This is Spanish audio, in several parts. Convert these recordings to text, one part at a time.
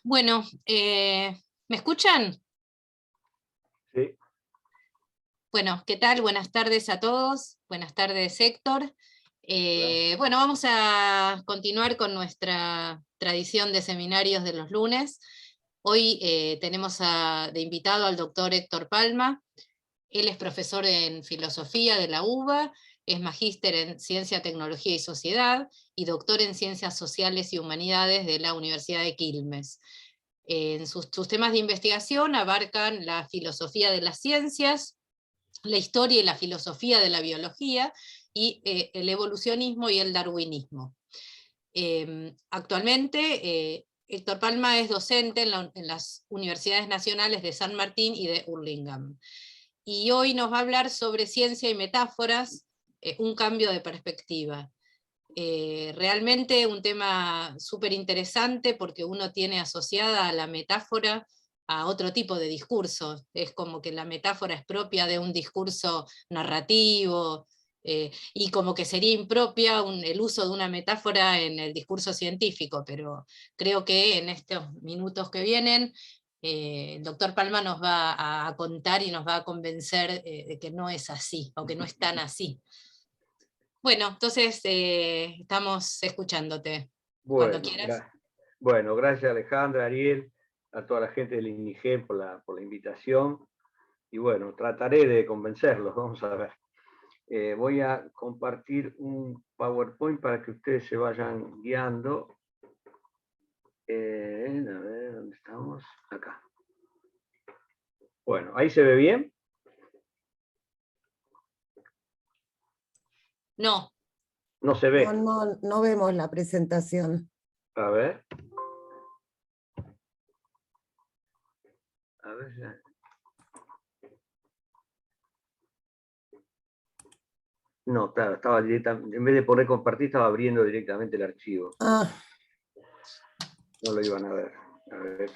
Bueno, ¿me escuchan? Sí. Bueno, ¿qué tal? Buenas tardes a todos. Buenas tardes, Héctor. Bueno, vamos a continuar con nuestra tradición de seminarios de los lunes. Hoy tenemos de invitado al doctor Héctor Palma. Él es profesor en filosofía de la UBA, es magíster en ciencia, tecnología y sociedad y doctor en ciencias sociales y humanidades de la Universidad de Quilmes. En sus temas de investigación abarcan la filosofía de las ciencias, la historia y la filosofía de la biología, y el evolucionismo y el darwinismo. Actualmente, Héctor Palma es docente en las universidades nacionales de San Martín y de Hurlingham. Y hoy nos va a hablar sobre ciencia y metáforas, un cambio de perspectiva. Realmente un tema súper interesante porque uno tiene asociada a la metáfora a otro tipo de discurso. Es como que la metáfora es propia de un discurso narrativo, y como que sería impropia el uso de una metáfora en el discurso científico, pero creo que en estos minutos que vienen el doctor Palma nos va a contar y nos va a convencer de que no es así, o que no es tan así. Bueno, entonces estamos escuchándote cuando Bueno, quieras. bueno, gracias Alejandra, Ariel, a toda la gente del INIGEN por la invitación. Y bueno, trataré de convencerlos, vamos a ver. Voy a compartir un PowerPoint para que ustedes se vayan guiando. A ver, ¿dónde estamos? Acá. Bueno, ¿ahí se ve bien? No. No se No, ve. no vemos la presentación. A ver. A ver ya. No, claro, estaba directamente, en vez de poner compartir, estaba abriendo directamente el archivo. Ah, No lo iban a ver. A ver.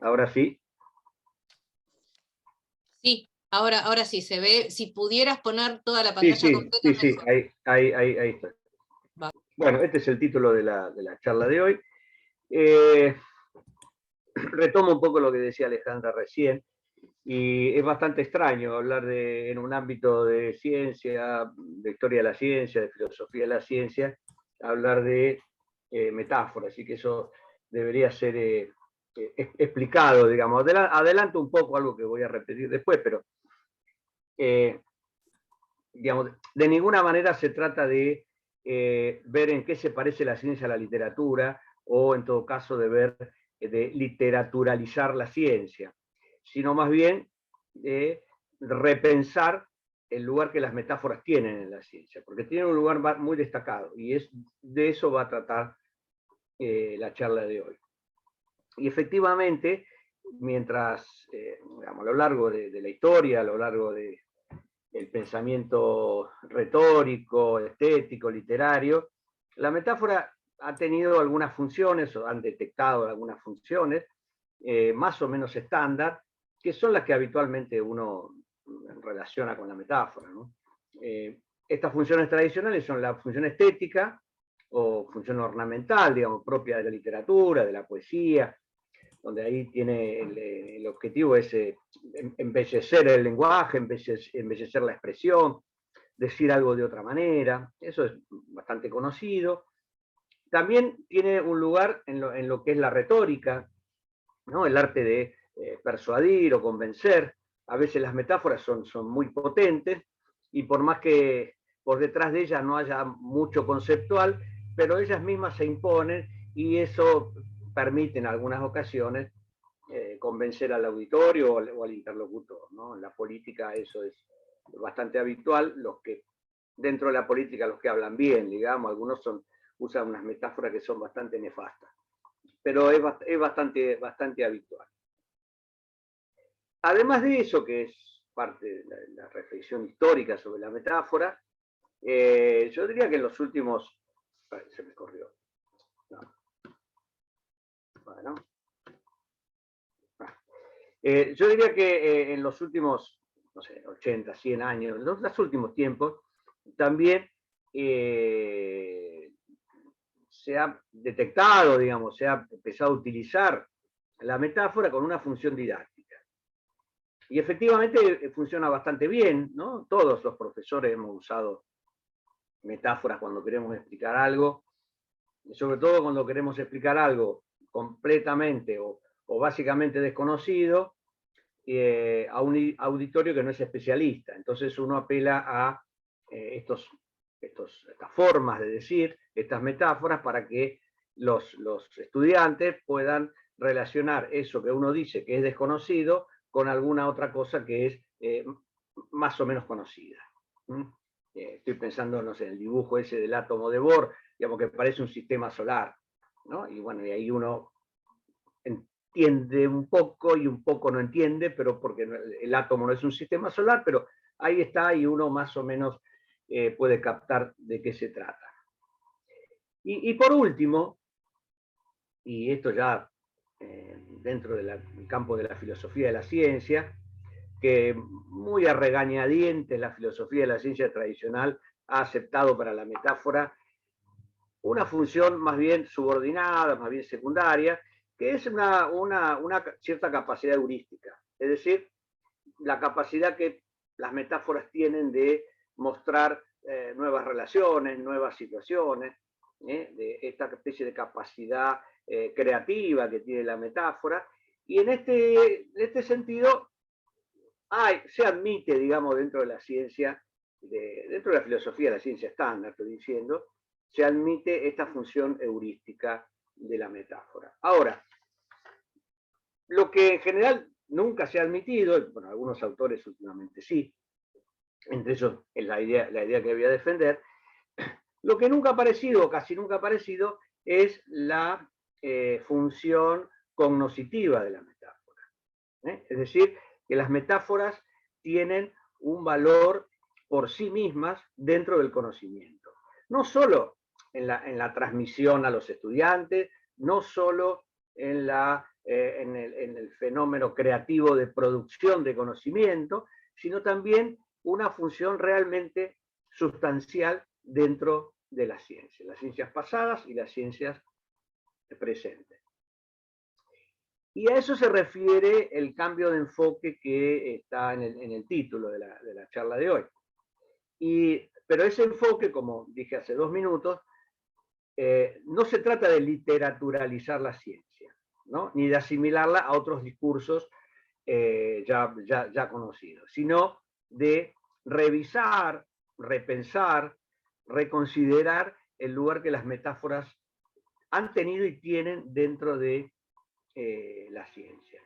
Ahora sí. Sí, ahora sí se ve. Si pudieras poner toda la Sí, pantalla sí, completa, sí, sí, mejor. ahí está. Va. Bueno, este es el título de la charla de hoy. Retomo un poco lo que decía Alejandra recién, y es bastante extraño hablar en un ámbito de ciencia, de historia de la ciencia, de filosofía de la ciencia, hablar de metáforas, y que eso debería ser explicado, digamos. Adelanto un poco algo que voy a repetir después, pero digamos, de ninguna manera se trata de ver en qué se parece la ciencia a la literatura, o en todo caso de literaturalizar la ciencia, sino más bien de repensar el lugar que las metáforas tienen en la ciencia, porque tienen un lugar muy destacado, y de eso va a tratar la charla de hoy. Y efectivamente, mientras, digamos, a lo largo de la historia, a lo largo del pensamiento retórico, estético, literario, la metáfora ha tenido algunas funciones, o han detectado algunas funciones, más o menos estándar, que son las que habitualmente uno relaciona con la metáfora, ¿no? Estas funciones tradicionales son la función estética o función ornamental, digamos, propia de la literatura, de la poesía, donde ahí tiene el objetivo es embellecer el lenguaje, embellecer la expresión, decir algo de otra manera. Eso es bastante conocido. También tiene un lugar en lo que es la retórica, ¿no? El arte de persuadir o convencer. A veces las metáforas son muy potentes, y por más que por detrás de ellas no haya mucho conceptual, pero ellas mismas se imponen, y eso permite en algunas ocasiones convencer al auditorio o al interlocutor, ¿no? En la política eso es bastante habitual. Dentro de la política, los que hablan bien, digamos, algunos usan unas metáforas que son bastante nefastas, pero es bastante habitual. Además de eso, que es parte de la reflexión histórica sobre la metáfora, yo diría que en los últimos... Se me corrió. No. Bueno. Yo diría que en los últimos, no sé, 80, 100 años, los últimos tiempos, también se ha detectado, digamos, se ha empezado a utilizar la metáfora con una función didáctica. Y efectivamente funciona bastante bien, ¿no? Todos los profesores hemos usado metáforas cuando queremos explicar algo, sobre todo cuando queremos explicar algo completamente o básicamente desconocido a un auditorio que no es especialista. Entonces uno apela a estas formas de decir, estas metáforas, para que los estudiantes puedan relacionar eso que uno dice que es desconocido con alguna otra cosa que es más o menos conocida. Estoy pensando, no sé, en el dibujo ese del átomo de Bohr, digamos, que parece un sistema solar, ¿no? Y bueno, y ahí uno entiende un poco y un poco no entiende, pero porque el átomo no es un sistema solar, pero ahí está y uno más o menos puede captar de qué se trata. Y por último, y esto ya dentro del campo de la filosofía de la ciencia, que muy a regañadientes la filosofía de la ciencia tradicional ha aceptado para la metáfora una función más bien subordinada, más bien secundaria, que es una cierta capacidad heurística, es decir, la capacidad que las metáforas tienen de mostrar nuevas relaciones, nuevas situaciones, de esta especie de capacidad creativa que tiene la metáfora, y en este sentido se admite, digamos, dentro de la ciencia, dentro de la filosofía de la ciencia estándar, estoy diciendo, se admite esta función heurística de la metáfora. Ahora, lo que en general nunca se ha admitido, bueno, algunos autores últimamente sí, entre ellos es la idea que voy a defender, lo que nunca ha aparecido, casi nunca ha aparecido, es la función cognoscitiva de la metáfora. Es decir, que las metáforas tienen un valor por sí mismas dentro del conocimiento. No solo en la transmisión a los estudiantes, no solo en el fenómeno creativo de producción de conocimiento, sino también una función realmente sustancial dentro de las ciencias pasadas y las ciencias presentes. Y a eso se refiere el cambio de enfoque que está en el título de la charla de hoy. Pero ese enfoque, como dije hace 2 minutos, no se trata de literaturalizar la ciencia, ¿no? Ni de asimilarla a otros discursos ya conocidos, sino de revisar, repensar, reconsiderar el lugar que las metáforas han tenido y tienen dentro de la ciencia.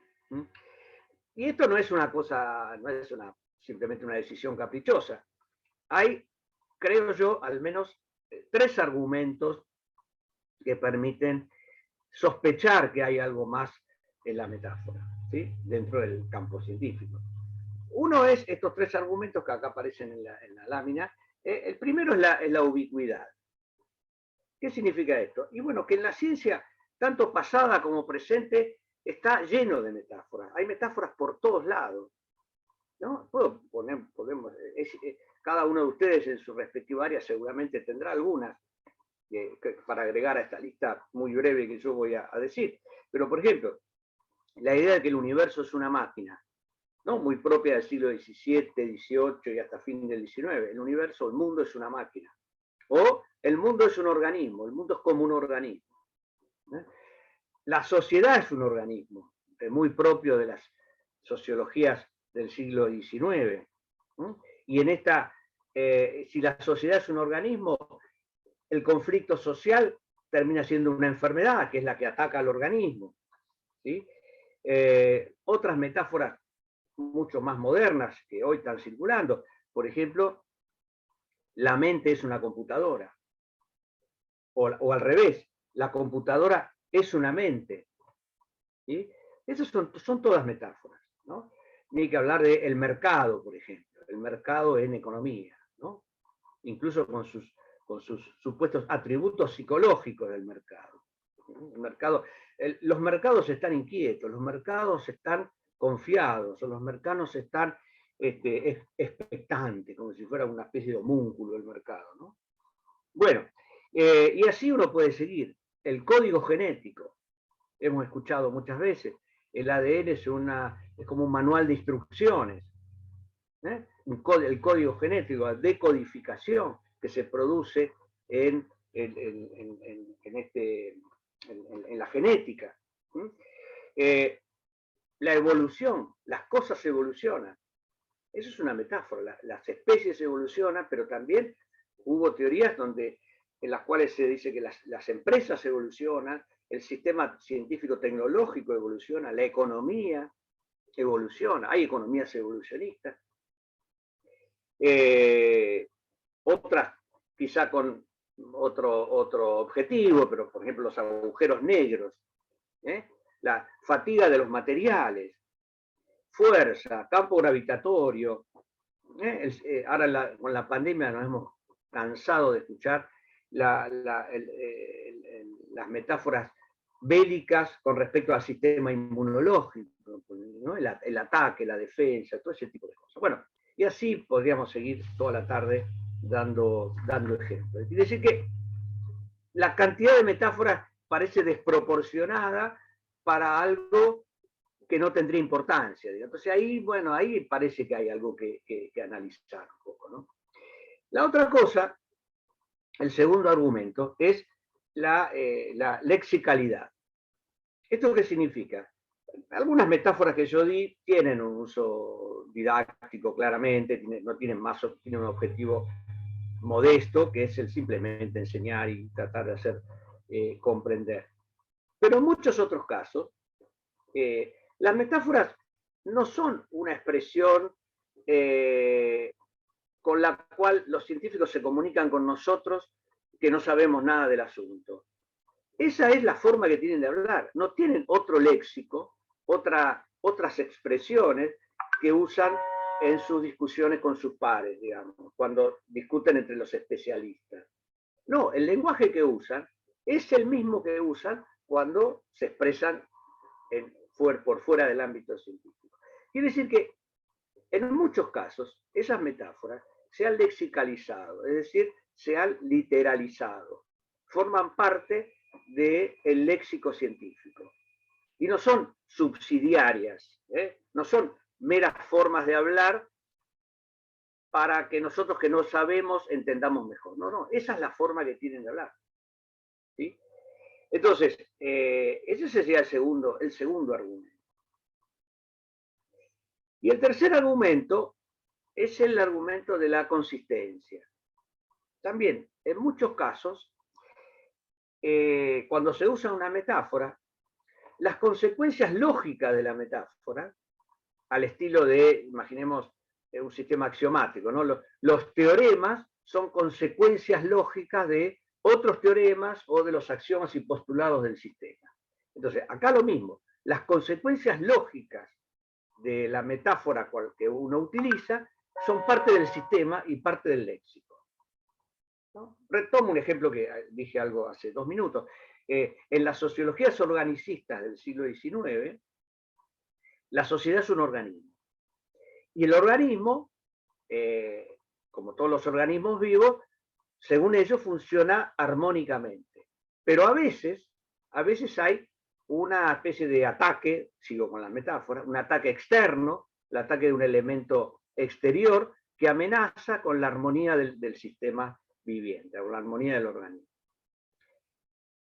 Y esto no es una cosa, no es simplemente una decisión caprichosa. Hay, creo yo, al menos 3 argumentos que permiten sospechar que hay algo más en la metáfora, ¿sí? Dentro del campo científico. Uno es estos 3 argumentos que acá aparecen en la lámina. El primero es la ubicuidad. ¿Qué significa esto? Y bueno, que en la ciencia, tanto pasada como presente, está lleno de metáforas. Hay metáforas por todos lados, ¿no? Cada uno de ustedes en su respectiva área seguramente tendrá algunas para agregar a esta lista muy breve que yo voy a decir. Pero, por ejemplo, la idea de que el universo es una máquina, ¿no? Muy propia del siglo XVII, XVIII y hasta fin del XIX. El universo, el mundo es una máquina. O el mundo es un organismo, el mundo es como un organismo. La sociedad es un organismo, muy propio de las sociologías del siglo XIX. Y en si la sociedad es un organismo, el conflicto social termina siendo una enfermedad, que es la que ataca al organismo. ¿Sí? Otras metáforas mucho más modernas que hoy están circulando, por ejemplo, la mente es una computadora, o al revés, la computadora es una mente. ¿Sí? Esas son todas metáforas, ¿no? Ni hay que hablar del mercado, por ejemplo, el mercado en economía, ¿no? Incluso con sus supuestos atributos psicológicos del mercado. Los mercados están inquietos, los mercados están confiados, o los mercados están expectantes, como si fuera una especie de homúnculo del mercado, ¿no? Bueno, y así uno puede seguir. El código genético, hemos escuchado muchas veces, el ADN es como un manual de instrucciones. El código genético, la decodificación que se produce en la genética. La evolución, las cosas evolucionan. Eso es una metáfora. Las especies evolucionan, pero también hubo teorías en las cuales se dice que las empresas evolucionan, el sistema científico-tecnológico evoluciona, la economía evoluciona, hay economías evolucionistas. Otras quizá con otro objetivo, pero por ejemplo los agujeros negros, la fatiga de los materiales, fuerza, campo gravitatorio. Ahora con la pandemia nos hemos cansado de escuchar las metáforas bélicas con respecto al sistema inmunológico, ¿no? El ataque, la defensa, todo ese tipo de cosas. Bueno, y así podríamos seguir toda la tarde dando ejemplos. Es decir que la cantidad de metáforas parece desproporcionada para algo que no tendría importancia. Entonces ahí, bueno, ahí parece que hay algo que analizar un poco, ¿no? La otra cosa, el segundo argumento, es la lexicalidad. ¿Esto qué significa? Algunas metáforas que yo di tienen un uso didáctico claramente, tienen un objetivo modesto, que es el simplemente enseñar y tratar de hacer comprender. Pero en muchos otros casos, las metáforas no son una expresión con la cual los científicos se comunican con nosotros que no sabemos nada del asunto. Esa es la forma que tienen de hablar. No tienen otro léxico, otras expresiones que usan en sus discusiones con sus pares, digamos, cuando discuten entre los especialistas. No, el lenguaje que usan es el mismo que usan cuando se expresan por fuera del ámbito científico. Quiere decir que en muchos casos esas metáforas se han lexicalizado, es decir, se han literalizado, forman parte del léxico científico y no son subsidiarias, no son meras formas de hablar para que nosotros que no sabemos entendamos mejor. No, esa es la forma que tienen de hablar. ¿Sí? Entonces, ese sería el segundo argumento. Y el tercer argumento es el argumento de la consistencia. También, en muchos casos, cuando se usa una metáfora, las consecuencias lógicas de la metáfora, al estilo de, imaginemos, un sistema axiomático, ¿no? Los teoremas son consecuencias lógicas de otros teoremas o de los axiomas y postulados del sistema. Entonces, acá lo mismo, las consecuencias lógicas de la metáfora que uno utiliza son parte del sistema y parte del léxico. ¿No? Retomo un ejemplo que dije algo hace 2 minutos. En las sociologías organicistas del siglo XIX, la sociedad es un organismo. Y el organismo, como todos los organismos vivos, según ellos funciona armónicamente. Pero a veces hay una especie de ataque, sigo con la metáfora, un ataque externo, el ataque de un elemento exterior que amenaza con la armonía del sistema viviente, o la armonía del organismo.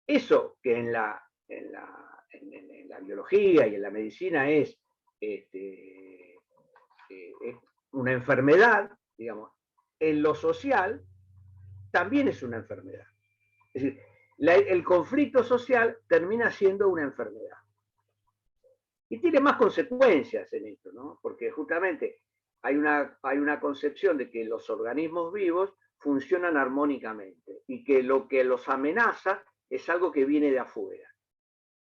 Eso que en la biología y en la medicina es una enfermedad, digamos, en lo social también es una enfermedad. Es decir, el conflicto social termina siendo una enfermedad. Y tiene más consecuencias en esto, ¿no? Porque justamente hay una concepción de que los organismos vivos funcionan armónicamente y que lo que los amenaza es algo que viene de afuera.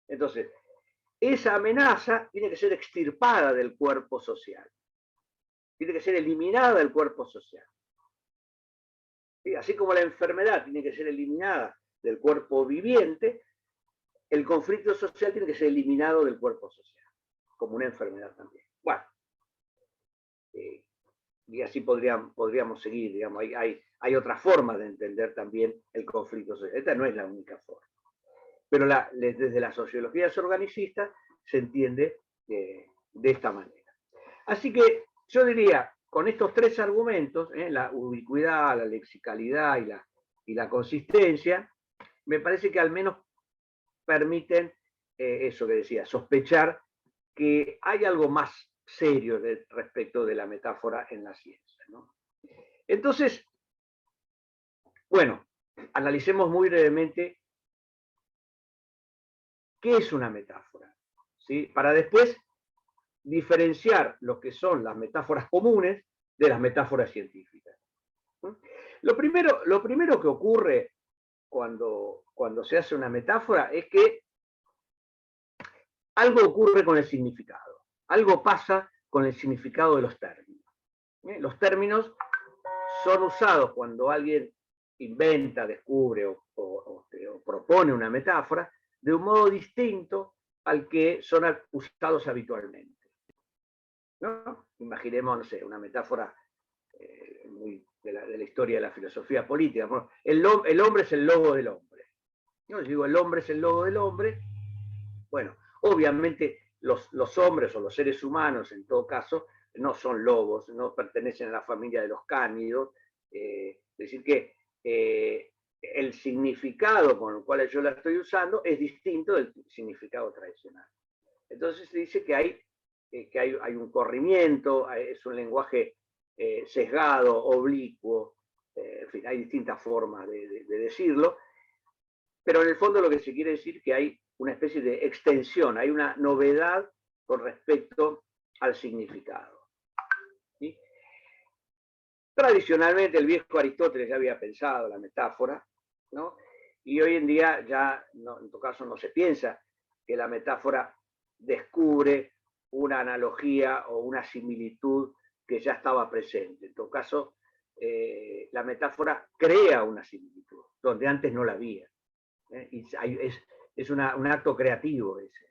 Entonces, esa amenaza tiene que ser extirpada del cuerpo social. Tiene que ser eliminada del cuerpo social. ¿Sí? Así como la enfermedad tiene que ser eliminada del cuerpo viviente, el conflicto social tiene que ser eliminado del cuerpo social, como una enfermedad también. Bueno, y así podríamos seguir, digamos, hay otras formas de entender también el conflicto social. Esta no es la única forma. Pero desde la sociología organicista se entiende de esta manera. Así que yo diría, con estos tres argumentos, la ubicuidad, la lexicalidad y la consistencia, me parece que al menos permiten eso que decía, sospechar que hay algo más serio respecto de la metáfora en la ciencia, ¿no? Entonces, bueno, analicemos muy brevemente qué es una metáfora, ¿sí? Para después diferenciar lo que son las metáforas comunes de las metáforas científicas. Lo primero que ocurre cuando se hace una metáfora es que algo ocurre con el significado, algo pasa con el significado de los términos. Los términos son usados cuando alguien inventa, descubre o propone una metáfora de un modo distinto al que son usados habitualmente, ¿no? Imaginemos, no sé, una metáfora muy de la historia de la filosofía política. Bueno, el hombre es el lobo del hombre. ¿No? Yo digo, el hombre es el lobo del hombre. Bueno, obviamente los hombres o los seres humanos, en todo caso, no son lobos, no pertenecen a la familia de los cánidos. Es decir, que el significado con el cual yo la estoy usando es distinto del significado tradicional. Entonces se dice que hay un corrimiento, es un lenguaje sesgado, oblicuo, en fin, hay distintas formas de decirlo, pero en el fondo lo que se quiere decir es que hay una especie de extensión, hay una novedad con respecto al significado. ¿Sí? Tradicionalmente el viejo Aristóteles ya había pensado la metáfora, ¿no? Y hoy en día ya, no, en todo caso, no se piensa que la metáfora descubre una analogía o una similitud que ya estaba presente. En todo caso, la metáfora crea una similitud, donde antes no la había. Y es un acto creativo ese.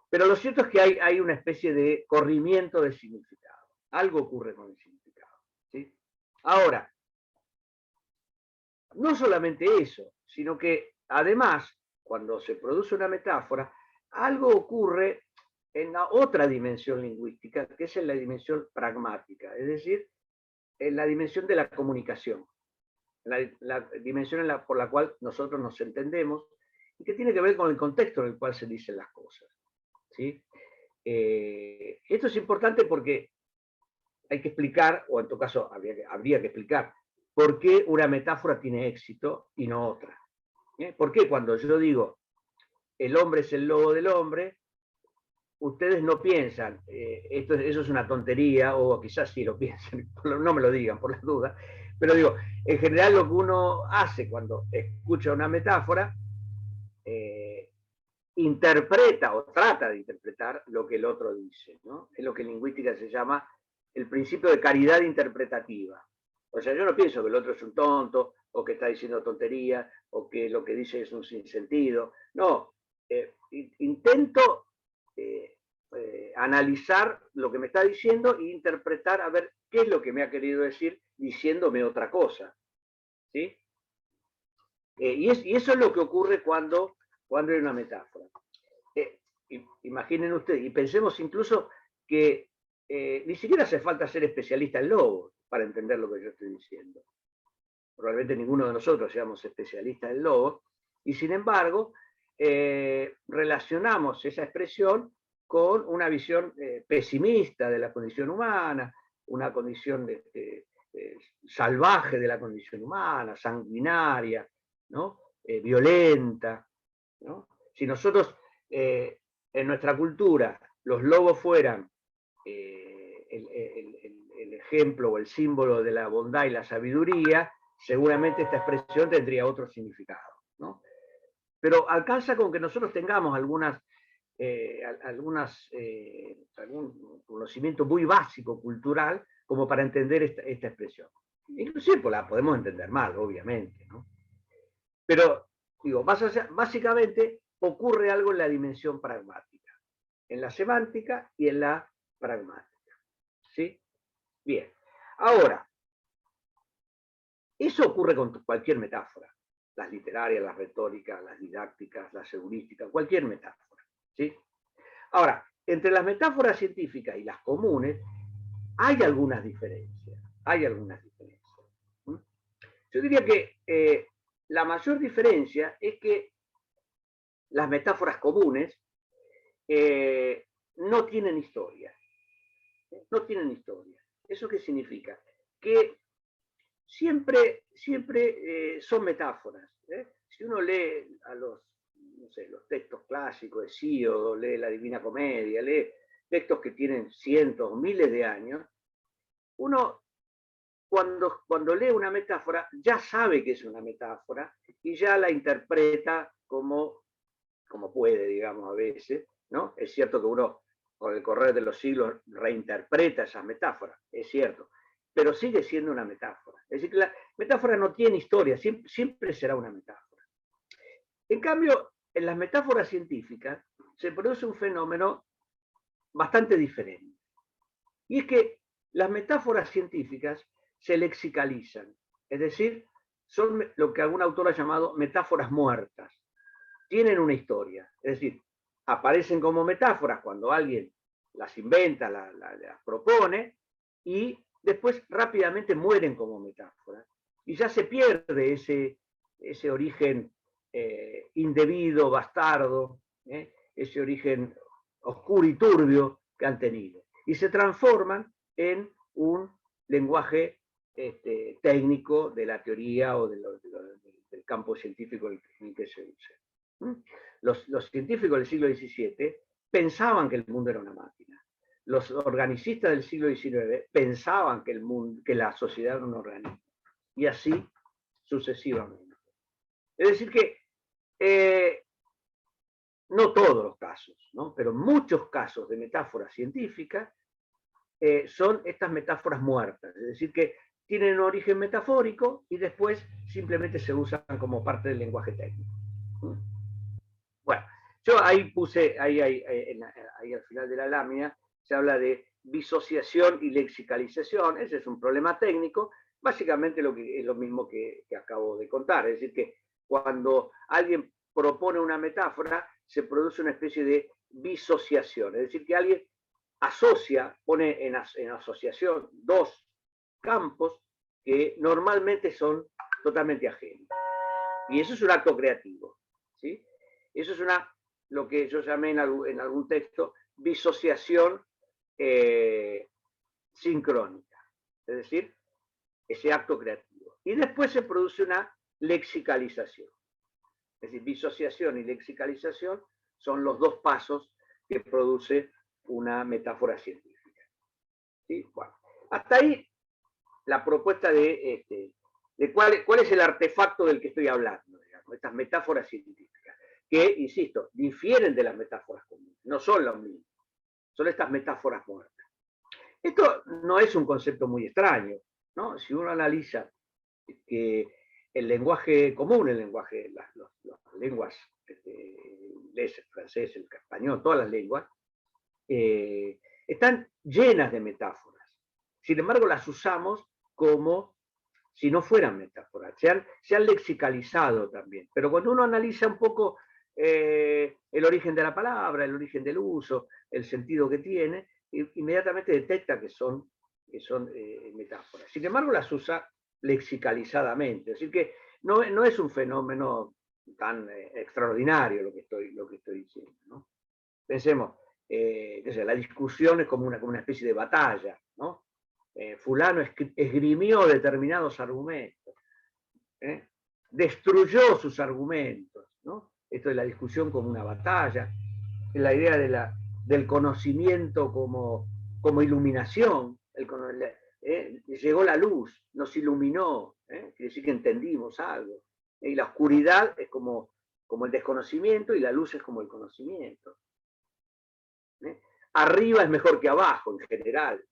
Pero lo cierto es que hay una especie de corrimiento del significado. Algo ocurre con el significado, ¿sí? Ahora, no solamente eso, sino que además, cuando se produce una metáfora, algo ocurre en la otra dimensión lingüística, que es en la dimensión pragmática, es decir, en la dimensión de la comunicación, la dimensión por la cual nosotros nos entendemos y que tiene que ver con el contexto en el cual se dicen las cosas, ¿sí? Esto es importante porque hay que explicar, o en todo caso habría que explicar, por qué una metáfora tiene éxito y no otra. ¿Por qué cuando yo digo el hombre es el lobo del hombre, ustedes no piensan, eso es una tontería, o quizás sí lo piensan, no me lo digan por las dudas, pero digo, en general lo que uno hace cuando escucha una metáfora, interpreta o trata de interpretar lo que el otro dice, ¿no? Es lo que en lingüística se llama el principio de caridad interpretativa. O sea, yo no pienso que el otro es un tonto, o que está diciendo tontería, o que lo que dice es un sinsentido. No, intento analizar lo que me está diciendo e interpretar a ver qué es lo que me ha querido decir diciéndome otra cosa. ¿Sí? Y eso es lo que ocurre cuando hay una metáfora. Imaginen ustedes, y pensemos incluso que ni siquiera hace falta ser especialista en lobos para entender lo que yo estoy diciendo. Probablemente ninguno de nosotros seamos especialistas en lobos, y sin embargo, relacionamos esa expresión con una visión pesimista de la condición humana, una condición salvaje de la condición humana, sanguinaria, ¿no? Violenta, ¿no? Si nosotros en nuestra cultura los lobos fueran el ejemplo o el símbolo de la bondad y la sabiduría, seguramente esta expresión tendría otro significado, ¿no? Pero alcanza con que nosotros tengamos algún conocimiento muy básico cultural como para entender esta expresión. Inclusive pues, la podemos entender mal, obviamente, ¿no? Pero, digo, básicamente ocurre algo en la dimensión pragmática, en la semántica y en la pragmática. ¿sí? Bien. Ahora, eso ocurre con cualquier metáfora. Las literarias, las retóricas, las didácticas, las heurísticas, cualquier metáfora, ¿sí? Ahora, entre las metáforas científicas y las comunes, hay algunas diferencias. Hay algunas diferencias. Yo diría que la mayor diferencia es que las metáforas comunes no tienen historia. No tienen historia. ¿Eso qué significa? Que siempre son metáforas. Si uno lee a los textos clásicos de Hesíodo, lee la Divina Comedia, lee textos que tienen cientos o miles de años, uno cuando lee una metáfora ya sabe que es una metáfora y ya la interpreta como puede, digamos, a veces, ¿no? Es cierto que uno con el correr de los siglos reinterpreta esas metáforas, es cierto, pero sigue siendo una metáfora. Es decir, que la metáfora no tiene historia, siempre será una metáfora. En cambio, en las metáforas científicas se produce un fenómeno bastante diferente. Y es que las metáforas científicas se lexicalizan, es decir, son lo que algún autor ha llamado metáforas muertas. Tienen una historia, es decir, aparecen como metáforas cuando alguien las inventa, las propone, y después rápidamente mueren como metáforas. Y ya se pierde ese origen indebido, bastardo, ese origen oscuro y turbio que han tenido. Y se transforman en un lenguaje técnico de la teoría o del campo científico en el que se usa. Los científicos del siglo XVII pensaban que el mundo era una máquina. Los organicistas del siglo XIX pensaban que la sociedad era un organismo. Y así sucesivamente. Es decir que no todos los casos, ¿no? Pero muchos casos de metáforas científicas son estas metáforas muertas. Es decir, que tienen un origen metafórico y después simplemente se usan como parte del lenguaje técnico. Bueno, yo ahí puse, ahí al final de la lámina, se habla de disociación y lexicalización. Ese es un problema técnico, básicamente es lo mismo que acabo de contar. Es decir, que cuando alguien propone una metáfora, se produce una especie de disociación. Es decir, que alguien pone en asociación dos campos que normalmente son totalmente ajenos. Y eso es un acto creativo, ¿sí? Eso es lo que yo llamé en algún texto disociación sincrónica, es decir, ese acto creativo. Y después se produce una lexicalización. Es decir, disociación y lexicalización son los dos pasos que produce una metáfora científica. ¿Sí? Bueno, hasta ahí la propuesta de cuál es el artefacto del que estoy hablando, digamos, estas metáforas científicas, que, insisto, difieren de las metáforas comunes, no son lo mismo, son estas metáforas muertas. Esto no es un concepto muy extraño, ¿no? Si uno analiza que el lenguaje común, las lenguas, inglés, el francés, el español, todas las lenguas, están llenas de metáforas. Sin embargo, las usamos como si no fueran metáforas. Se han lexicalizado también. Pero cuando uno analiza un poco el origen de la palabra, el origen del uso, el sentido que tiene, inmediatamente detecta que son metáforas. Sin embargo, las usa lexicalizadamente. Así que no es un fenómeno tan extraordinario lo que estoy diciendo, ¿no? Pensemos, la discusión es como una especie de batalla, ¿no? Fulano esgrimió determinados argumentos, destruyó sus argumentos, ¿no? Esto es la discusión como una batalla, es la idea del conocimiento como iluminación. Llegó la luz, nos iluminó, quiere decir que entendimos algo. Y la oscuridad es como el desconocimiento y la luz es como el conocimiento. Arriba es mejor que abajo en general,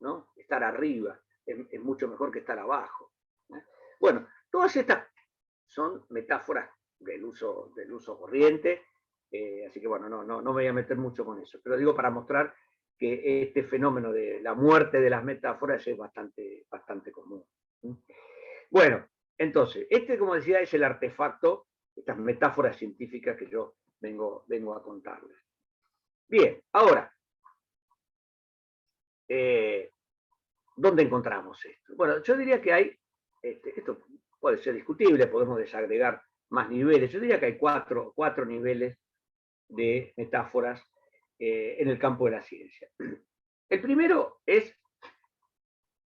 ¿no? Estar arriba es mucho mejor que estar abajo. Bueno, todas estas son metáforas del uso corriente, así que bueno, no me voy a meter mucho con eso, pero digo para mostrar que este fenómeno de la muerte de las metáforas es bastante común. Bueno, entonces, como decía, es el artefacto, estas metáforas científicas que yo vengo a contarles. Bien, ahora, ¿dónde encontramos esto? Bueno, yo diría que hay, esto puede ser discutible, podemos desagregar más niveles, yo diría que hay cuatro niveles de metáforas en el campo de la ciencia. El primero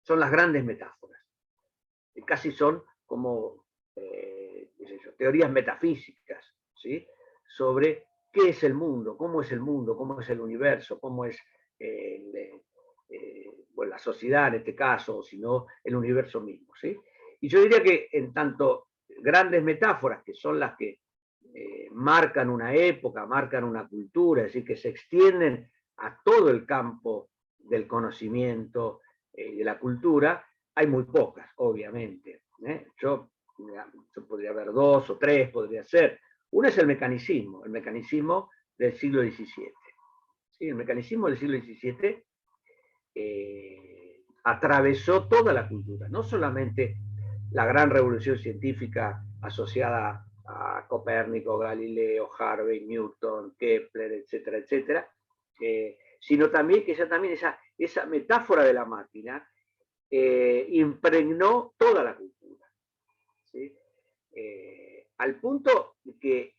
son las grandes metáforas, que casi son como teorías metafísicas, ¿sí? Sobre qué es el mundo, cómo es el universo, cómo es bueno, la sociedad en este caso, o si no, el universo mismo, ¿sí? Y yo diría que en tanto grandes metáforas, que son las que marcan una época, marcan una cultura, es decir, que se extienden a todo el campo del conocimiento y de la cultura, hay muy pocas, obviamente. Yo podría haber 2 o 3, podría ser. Una es el mecanismo del siglo XVII. ¿Sí? El mecanismo del siglo XVII atravesó toda la cultura, no solamente la gran revolución científica asociada a Copérnico, Galileo, Harvey, Newton, Kepler, etcétera, etcétera, sino también que esa metáfora de la máquina impregnó toda la cultura, ¿sí? Al punto que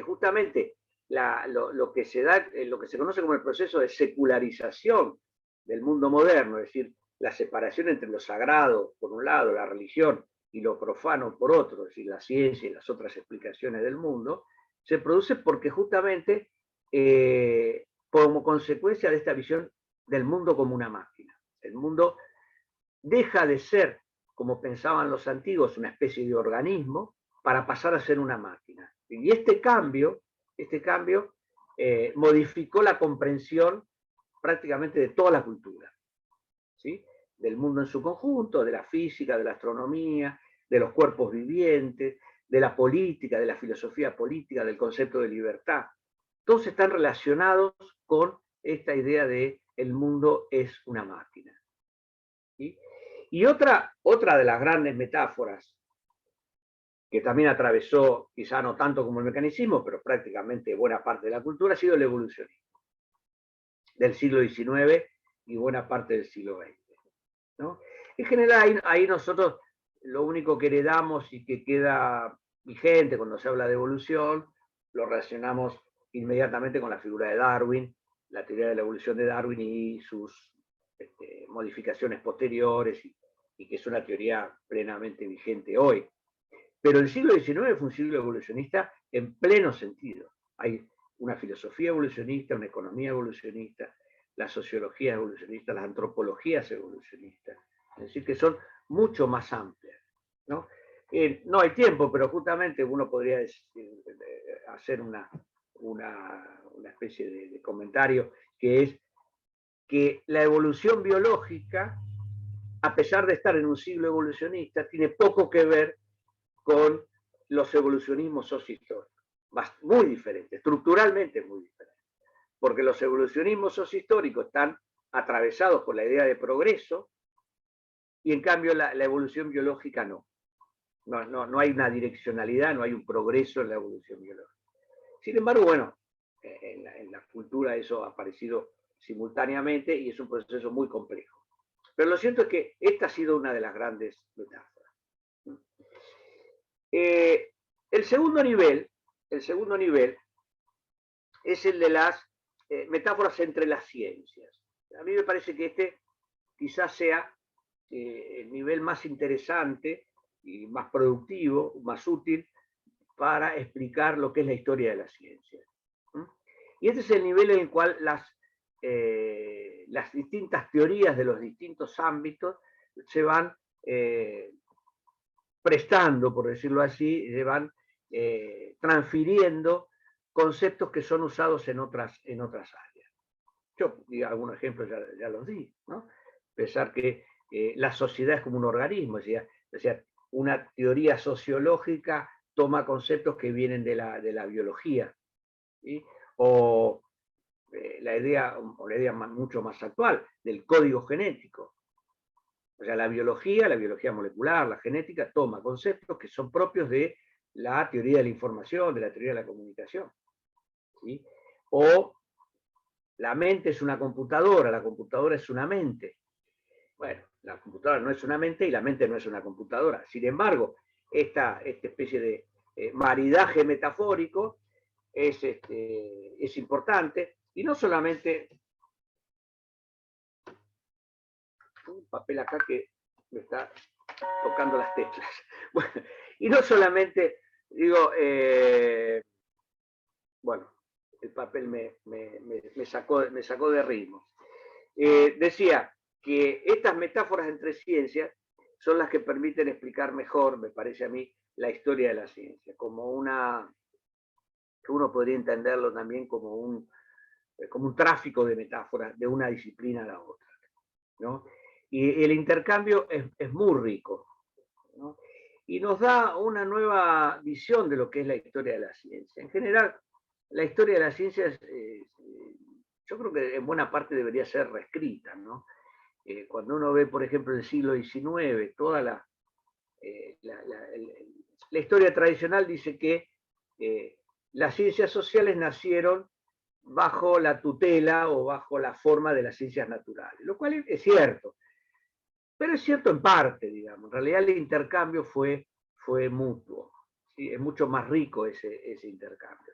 justamente lo que se conoce como el proceso de secularización del mundo moderno, es decir, la separación entre lo sagrado, por un lado, la religión, y lo profano, por otro, es decir, la ciencia y las otras explicaciones del mundo, se produce porque justamente como consecuencia de esta visión del mundo como una máquina. El mundo deja de ser, como pensaban los antiguos, una especie de organismo para pasar a ser una máquina. Y este cambio modificó la comprensión prácticamente de toda la cultura, ¿sí? Del mundo en su conjunto, de la física, de la astronomía, de los cuerpos vivientes, de la política, de la filosofía política, del concepto de libertad. Todos están relacionados con esta idea de el mundo es una máquina, ¿sí? Y otra de las grandes metáforas que también atravesó, quizá no tanto como el mecanismo, pero prácticamente buena parte de la cultura, ha sido el evolucionismo del siglo XIX y buena parte del siglo XX, ¿no? En general, ahí nosotros lo único que heredamos y que queda vigente cuando se habla de evolución, lo relacionamos inmediatamente con la figura de Darwin, la teoría de la evolución de Darwin y sus modificaciones posteriores, y que es una teoría plenamente vigente hoy. Pero el siglo XIX fue un siglo evolucionista en pleno sentido. Hay una filosofía evolucionista, una economía evolucionista, la sociología evolucionista, las antropologías evolucionistas. Es decir, que son mucho más amplias, ¿no? No hay tiempo, pero justamente uno podría hacer una especie de comentario, que es que la evolución biológica, a pesar de estar en un siglo evolucionista, tiene poco que ver con los evolucionismos sociohistóricos. Muy diferentes, estructuralmente muy diferentes. Porque los evolucionismos sociohistóricos están atravesados por la idea de progreso, y en cambio la evolución biológica no. No hay una direccionalidad, no hay un progreso en la evolución biológica. Sin embargo, bueno, en la cultura eso ha aparecido simultáneamente y es un proceso muy complejo. Pero lo cierto es que esta ha sido una de las grandes metáforas. El segundo nivel es el de las metáforas entre las ciencias. A mí me parece que este quizás sea el nivel más interesante y más productivo, más útil para explicar lo que es la historia de la ciencia. Y este es el nivel en el cual las distintas teorías de los distintos ámbitos se van prestando, por decirlo así, se van transfiriendo conceptos que son usados en otras áreas. Yo algunos ejemplos ya los di, ¿no? Pensar que la sociedad es como un organismo, o sea, una teoría sociológica toma conceptos que vienen de la biología, ¿sí? O la idea, o la idea mucho más actual, del código genético. O sea, la biología molecular, la genética, toma conceptos que son propios de la teoría de la información, de la teoría de la comunicación. ¿Sí? O la mente es una computadora, la computadora es una mente. Bueno, la computadora no es una mente y la mente no es una computadora. Sin embargo, esta especie de maridaje metafórico es importante, y no solamente... Un papel acá que me está tocando las teclas. Bueno, y no solamente, digo, bueno, el papel me sacó de ritmo. Decía que estas metáforas entre ciencias son las que permiten explicar mejor, me parece a mí, la historia de la ciencia, como que uno podría entenderlo también como un tráfico de metáforas de una disciplina a la otra, ¿no? Y el intercambio es muy rico, ¿no? Y nos da una nueva visión de lo que es la historia de la ciencia. En general, la historia de la ciencia yo creo que en buena parte debería ser reescrita, ¿no? Cuando uno ve, por ejemplo, el siglo XIX, toda la historia tradicional dice que las ciencias sociales nacieron bajo la tutela o bajo la forma de las ciencias naturales, lo cual es cierto. Pero es cierto en parte, digamos. En realidad el intercambio fue mutuo. ¿Sí? Es mucho más rico ese intercambio.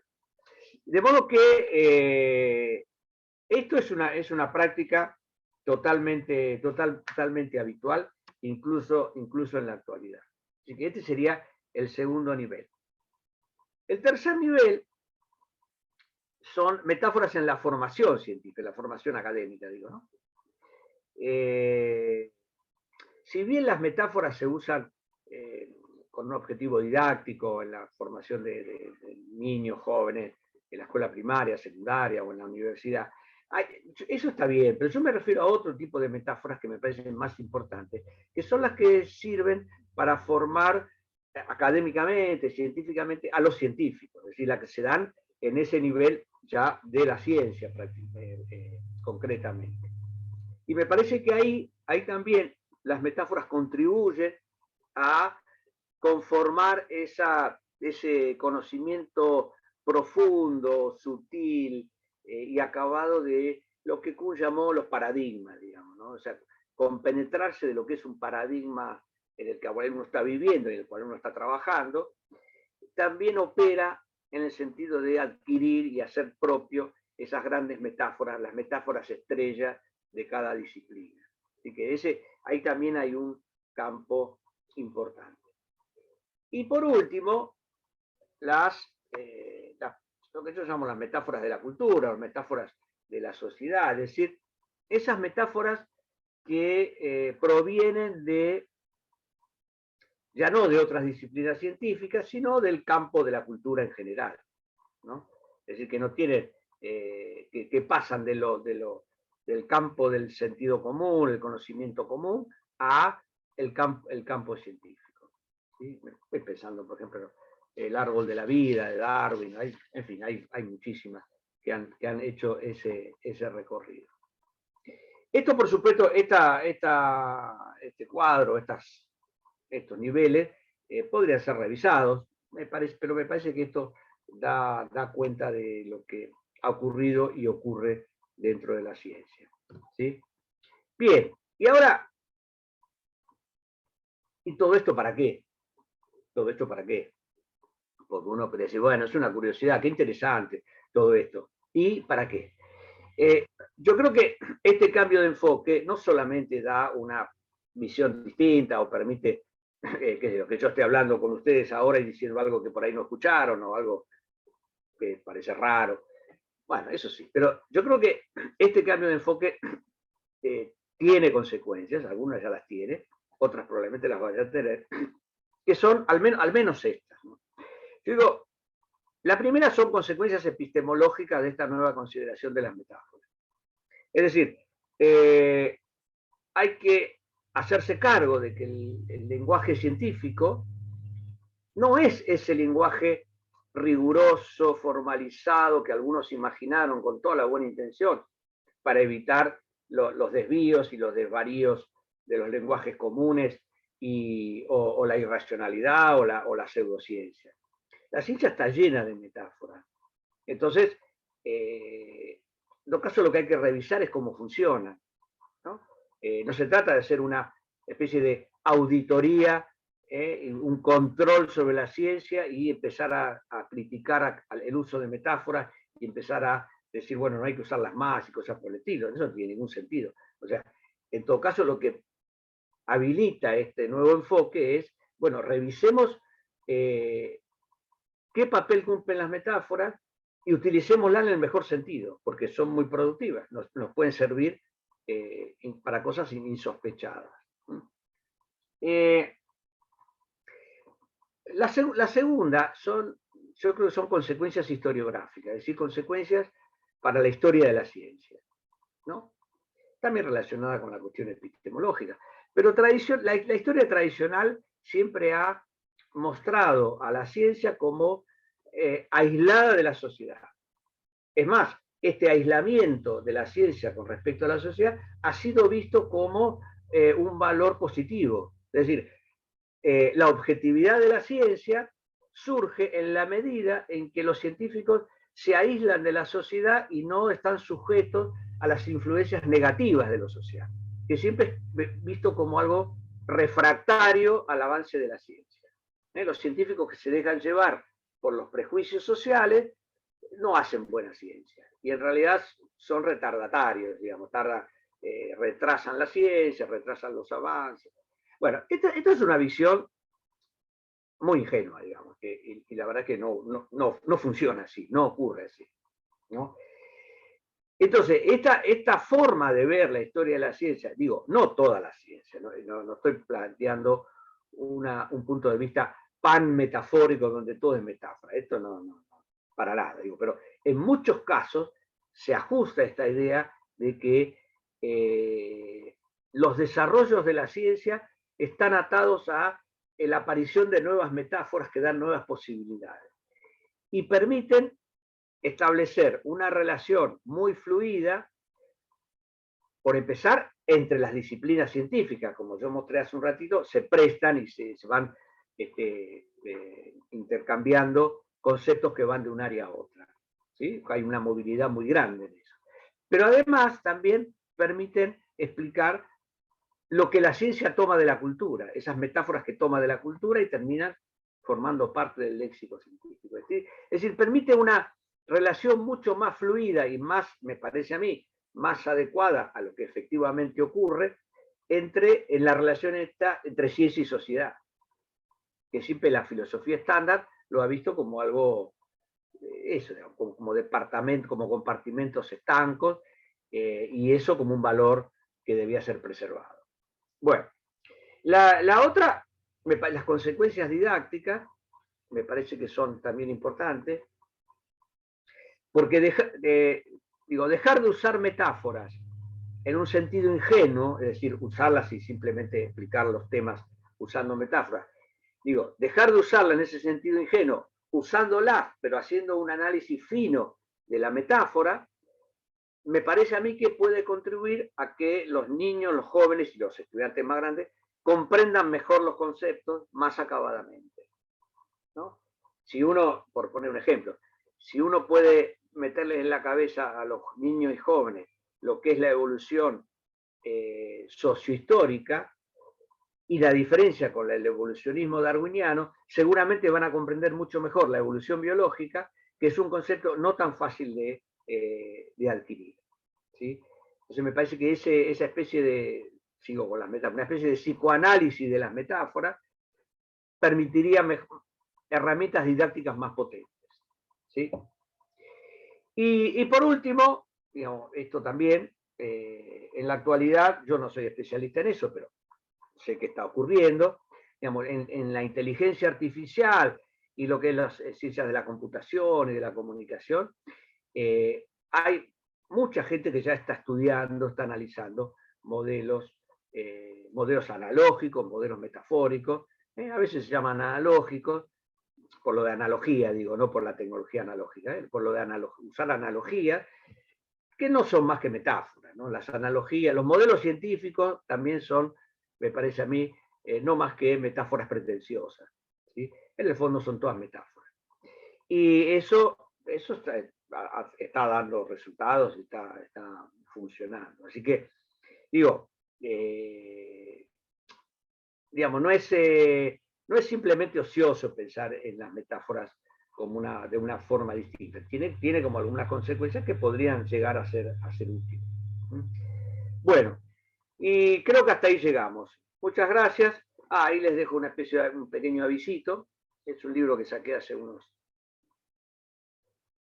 De modo que esto es una práctica totalmente habitual, incluso en la actualidad. Así que este sería el segundo nivel. El tercer nivel son metáforas en la formación científica, en la formación académica, digo, ¿no? Si bien las metáforas se usan con un objetivo didáctico en la formación de niños, jóvenes, en la escuela primaria, secundaria o en la universidad, eso está bien, pero yo me refiero a otro tipo de metáforas que me parecen más importantes, que son las que sirven para formar académicamente, científicamente, a los científicos, es decir, las que se dan en ese nivel ya de la ciencia concretamente. Y me parece que ahí también las metáforas contribuyen a conformar ese conocimiento profundo, sutil y acabado de lo que Kuhn llamó los paradigmas, digamos, ¿no? O sea, compenetrarse de lo que es un paradigma en el que uno está viviendo y en el cual uno está trabajando, también opera en el sentido de adquirir y hacer propio esas grandes metáforas, las metáforas estrellas de cada disciplina. Así que ahí también hay un campo importante. Y por último, lo que yo llamo las metáforas de la cultura, o metáforas de la sociedad, es decir, esas metáforas que provienen ya no de otras disciplinas científicas, sino del campo de la cultura en general, ¿no? Es decir, que no tienen, que pasan del campo del sentido común, el conocimiento común, a el campo científico. ¿Sí? Estoy pensando, por ejemplo, el árbol de la vida, de Darwin, en fin, hay muchísimas que han hecho ese recorrido. Esto, por supuesto, este cuadro, estos niveles, podrían ser revisados, pero me parece que esto da cuenta de lo que ha ocurrido y ocurre dentro de la ciencia. ¿Sí? Bien, y ahora, ¿y todo esto para qué? ¿Todo esto para qué? Porque uno puede decir, bueno, es una curiosidad, qué interesante todo esto. ¿Y para qué? Yo creo que este cambio de enfoque no solamente da una visión distinta o permite que yo esté hablando con ustedes ahora y diciendo algo que por ahí no escucharon o algo que parece raro. Bueno, eso sí, pero yo creo que este cambio de enfoque tiene consecuencias, algunas ya las tiene, otras probablemente las vaya a tener, que son al menos estas, ¿no? Yo digo, la primera son consecuencias epistemológicas de esta nueva consideración de las metáforas. Es decir, hay que hacerse cargo de que el lenguaje científico no es ese lenguaje riguroso, formalizado, que algunos imaginaron con toda la buena intención para evitar los desvíos y los desvaríos de los lenguajes comunes o la irracionalidad o la pseudociencia. La ciencia está llena de metáforas. Entonces, en todo caso, lo que hay que revisar es cómo funciona, ¿no? No se trata de hacer una especie de auditoría, un control sobre la ciencia y empezar a criticar el uso de metáforas y empezar a decir, bueno, no hay que usarlas más y cosas por el estilo. Eso no tiene ningún sentido. O sea, en todo caso, lo que habilita este nuevo enfoque es, bueno, revisemos qué papel cumplen las metáforas y utilicémoslas en el mejor sentido, porque son muy productivas, nos pueden servir para cosas insospechadas. La segunda yo creo que son consecuencias historiográficas, es decir, consecuencias para la historia de la ciencia, ¿no? También relacionada con la cuestión epistemológica. Pero la historia tradicional siempre ha mostrado a la ciencia como aislada de la sociedad. Es más, este aislamiento de la ciencia con respecto a la sociedad ha sido visto como un valor positivo. Es decir, la objetividad de la ciencia surge en la medida en que los científicos se aíslan de la sociedad y no están sujetos a las influencias negativas de lo social, que siempre es visto como algo refractario al avance de la ciencia. Los científicos que se dejan llevar por los prejuicios sociales no hacen buena ciencia, y en realidad son retardatarios, digamos, retrasan la ciencia, retrasan los avances. Bueno, esta es una visión muy ingenua, digamos, y la verdad que no funciona así, no ocurre así, ¿no? Entonces, esta forma de ver la historia de la ciencia, digo, no toda la ciencia, no estoy planteando un punto de vista panmetafórico donde todo es metáfora, esto no para nada, digo, pero en muchos casos se ajusta esta idea de que los desarrollos de la ciencia están atados a la aparición de nuevas metáforas que dan nuevas posibilidades y permiten establecer una relación muy fluida, por empezar, entre las disciplinas científicas, como yo mostré hace un ratito, se prestan y se van intercambiando conceptos que van de un área a otra, ¿sí? Hay una movilidad muy grande en eso. Pero además también permiten explicar lo que la ciencia toma de la cultura, esas metáforas que toma de la cultura y terminan formando parte del léxico científico. Es decir, permite una relación mucho más fluida y más, me parece a mí, más adecuada a lo que efectivamente ocurre en la relación entre ciencia y sociedad, que siempre la filosofía estándar lo ha visto como algo, eso, como departamento, como compartimentos estancos, y eso como un valor que debía ser preservado. Bueno, la otra, las consecuencias didácticas, me parece que son también importantes, porque dejar de usar metáforas en un sentido ingenuo, es decir, usarlas y simplemente explicar los temas usando metáforas, dejar de usarla en ese sentido ingenuo, usándolas, pero haciendo un análisis fino de la metáfora, me parece a mí que puede contribuir a que los niños, los jóvenes y los estudiantes más grandes comprendan mejor los conceptos más acabadamente, ¿no? Si uno, por poner un ejemplo, si uno puede meterles en la cabeza a los niños y jóvenes lo que es la evolución sociohistórica y la diferencia con el evolucionismo darwiniano, seguramente van a comprender mucho mejor la evolución biológica, que es un concepto no tan fácil de adquirir, ¿sí? Entonces me parece que esa especie de, sigo con las metáforas, una especie de psicoanálisis de las metáforas permitiría herramientas didácticas más potentes, ¿sí? Y por último, digamos, esto también, en la actualidad, yo no soy especialista en eso, pero sé que está ocurriendo, digamos, en la inteligencia artificial y lo que es las ciencias de la computación y de la comunicación, hay mucha gente que ya está estudiando, está analizando modelos analógicos, modelos metafóricos, a veces se llaman analógicos, por lo de analogía, digo, no por la tecnología analógica, por lo de usar analogía, que no son más que metáforas, ¿no? Las analogías, los modelos científicos también son, me parece a mí, no más que metáforas pretenciosas, ¿sí? En el fondo son todas metáforas. Y eso está dando resultados, está funcionando. Así que, digo, digamos, no es simplemente ocioso pensar en las metáforas como de una forma distinta. Tiene como algunas consecuencias que podrían llegar a ser útiles. Bueno, y creo que hasta ahí llegamos. Muchas gracias. Ahí les dejo un pequeño avisito. Es un libro que saqué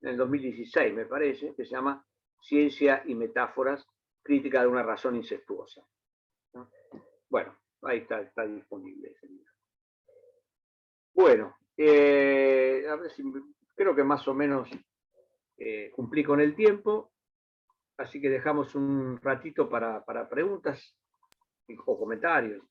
en el 2016, me parece, que se llama Ciencia y Metáforas, crítica de una razón incestuosa. ¿No? Bueno, ahí está disponible ese libro. Bueno, a ver si creo que más o menos cumplí con el tiempo, así que dejamos un ratito para preguntas o comentarios.